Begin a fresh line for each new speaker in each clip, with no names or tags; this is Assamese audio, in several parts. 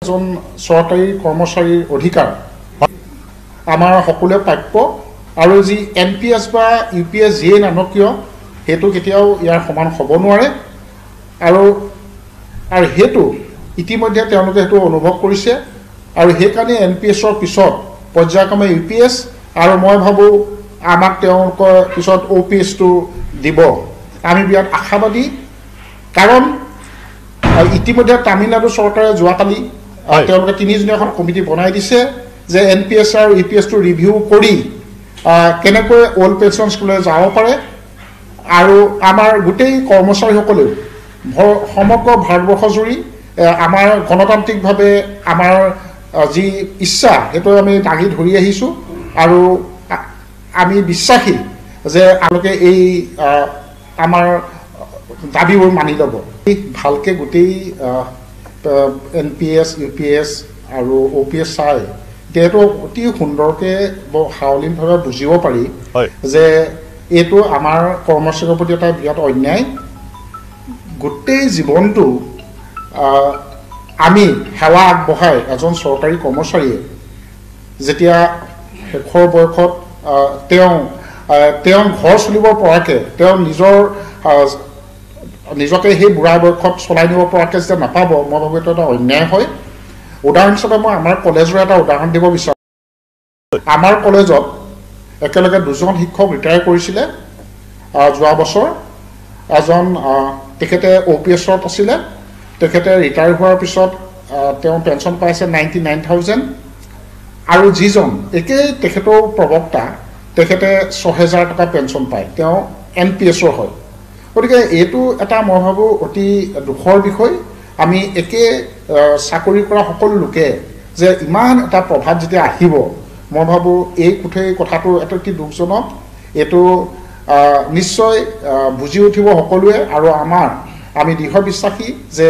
এজন চৰকাৰী কৰ্মচাৰীৰ অধিকাৰ আমাৰ সকলোৱে প্ৰাপ্য আৰু যি NPS বা UPS যিয়ে নানক কিয় সেইটো কেতিয়াও ইয়াৰ সমান হ'ব নোৱাৰে আৰু সেইটো ইতিমধ্যে তেওঁলোকে সেইটো অনুভৱ কৰিছে আৰু সেইকাৰণে NPSৰ পিছত পৰ্যায়ক্ৰমে UPS আৰু মই ভাবোঁ আমাক তেওঁলোকৰ পিছত OPSটো দিব আমি বিৰাট আশাবাদী কাৰণ ইতিমধ্যে তামিলনাডু চৰকাৰে যোৱাকালি তেওঁলোকে 3জনীয়া এখন কমিটি বনাই দিছে যে NPS আৰু UPSটো ৰিভিউ কৰি কেনেকৈ ওল্ড পেনশ্যন স্কুললৈ যাব পাৰে আৰু আমাৰ গোটেই কৰ্মচাৰীসকলেও সমগ্ৰ ভাৰতবৰ্ষজুৰি আমাৰ গণতান্ত্ৰিকভাৱে আমাৰ যি ইচ্ছা সেইটো আমি দাঙি ধৰি আহিছোঁ আৰু আমি বিশ্বাসী যে আপোনালোকে এই আমাৰ দাবীবোৰ মানি ল'ব ভালকৈ গোটেই NPS UPS আৰু OPS চাই সেইটো অতি সুন্দৰকৈ সাৱলীনভাৱে বুজিব পাৰি যে এইটো আমাৰ কৰ্মচাৰীৰ প্ৰতি এটা বিৰাট অন্যায় গোটেই জীৱনটো আমি সেৱা আগবঢ়াই এজন চৰকাৰী কৰ্মচাৰীয়ে যেতিয়া শেষৰ বয়সত তেওঁ ঘৰ চলিব পৰাকৈ তেওঁ নিজকে সেই বুঢ়া বয়সত চলাই নিব পৰাকৈ যেতিয়া নাপাব মই ভাবোঁ এইটো এটা অন্যায় হয় উদাহৰণ হিচাপে মই আমাৰ কলেজৰ এটা উদাহৰণ দিব বিচাৰোঁ আমাৰ কলেজত একেলগে 2জন শিক্ষক ৰিটায়াৰ কৰিছিলে যোৱা বছৰ এজন তেখেতে OPSত আছিলে তেখেতে ৰিটায়াৰ হোৱাৰ পিছত তেওঁ পেঞ্চন পাইছে 99,000 আৰু যিজন একেই তেখেতৰ প্ৰবক্তা তেখেতে 6,000 টকা পেঞ্চন পায় তেওঁ NPSৰ হয় গতিকে এইটো এটা মই ভাবোঁ অতি দুখৰ বিষয় আমি একে চাকৰি কৰা সকলো লোকে যে ইমান এটা প্ৰভাৱ যেতিয়া আহিব মই ভাবোঁ এই কথাটো এটা অতি দুখজনক এইটো নিশ্চয় বুজি উঠিব সকলোৱে আৰু আমি দৃঢ় বিশ্বাসী যে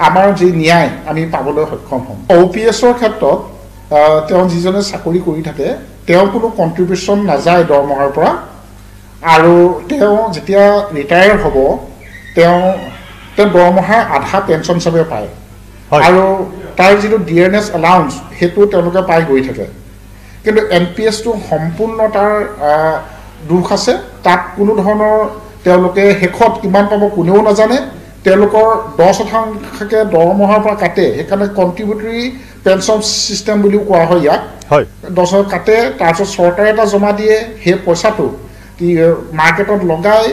আমাৰ যি ন্যায় আমি পাবলৈ সক্ষম হ'ম OPSৰ ক্ষেত্ৰত তেওঁ যিজনে চাকৰি কৰি থাকে তেওঁ কোনো কণ্ট্ৰিবিউশ্যন নাযায় দৰমহাৰ পৰা আৰু তেওঁ যেতিয়া ৰিটায়াৰ হ'ব তেওঁ দৰমহাৰ আধা পেঞ্চন হিচাপে পায় আৰু তাৰ যিটো ডিয়াৰনেছ এলাউন্স সেইটো তেওঁলোকে পাই গৈ থাকে কিন্তু NPSটো সম্পূৰ্ণ তাৰ দুখ আছে তাত কোনো ধৰণৰ তেওঁলোকে শেষত কিমান পাব কোনেও নাজানে তেওঁলোকৰ 10% দৰমহাৰ পৰা কাটে সেইকাৰণে কণ্ট্ৰিবিউটৰী পেঞ্চন চিষ্টেম বুলিও কোৱা হয় ইয়াক 10% কাটে তাৰপিছত চৰকাৰে এটা জমা দিয়ে সেই পইচাটো মাৰ্কেটত লগাই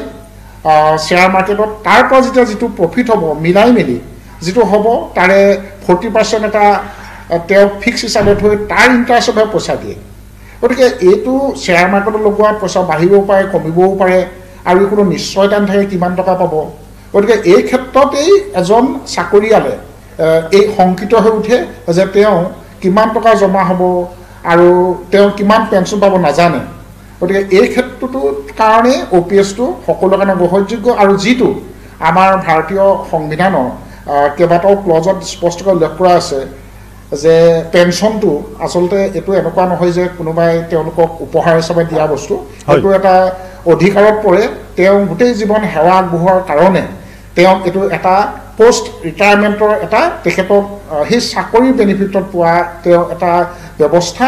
শ্বেয়াৰ মাৰ্কেটত তাৰ পৰা যেতিয়া যিটো প্ৰফিট হ'ব মিলাই মেলি যিটো হ'ব তাৰে 40% এটা তেওঁ ফিক্স হিচাপে থৈ তাৰ ইণ্টাৰেষ্টতহে পইচা দিয়ে গতিকে এইটো শ্বেয়াৰ মাৰ্কেটত লগোৱা পইচা বাঢ়িবও পাৰে কমিবও পাৰে আৰু কোনো নিশ্চয়তা নাথাকে কিমান টকা পাব গতিকে এই ক্ষেত্ৰত এজন চাকৰিয়ালে এই শংকিত হৈ উঠে যে তেওঁ কিমান টকা জমা হ'ব আৰু তেওঁ কিমান পেঞ্চন পাব নাজানে গতিকে এই ক্ষেত্ৰটোৰ কাৰণে OPSটো সকলোৰ কাৰণে গ্ৰহণযোগ্য আৰু যিটো আমাৰ ভাৰতীয় সংবিধানৰ কেইবাটাও ক্লজত স্পষ্টকৈ উল্লেখ কৰা আছে যে পেঞ্চনটো আচলতে এইটো এনেকুৱা নহয় যে কোনোবাই তেওঁলোকক উপহাৰ হিচাপে দিয়া বস্তু এইটো এটা অধিকাৰত পৰে তেওঁ গোটেই জীৱন সেৱা আগবঢ়োৱাৰ কাৰণে তেওঁ এইটো এটা পোষ্ট ৰিটায়াৰমেণ্টৰ এটা তেখেতক সেই চাকৰিৰ বেনিফিটত পোৱা তেওঁ এটা ব্যৱস্থা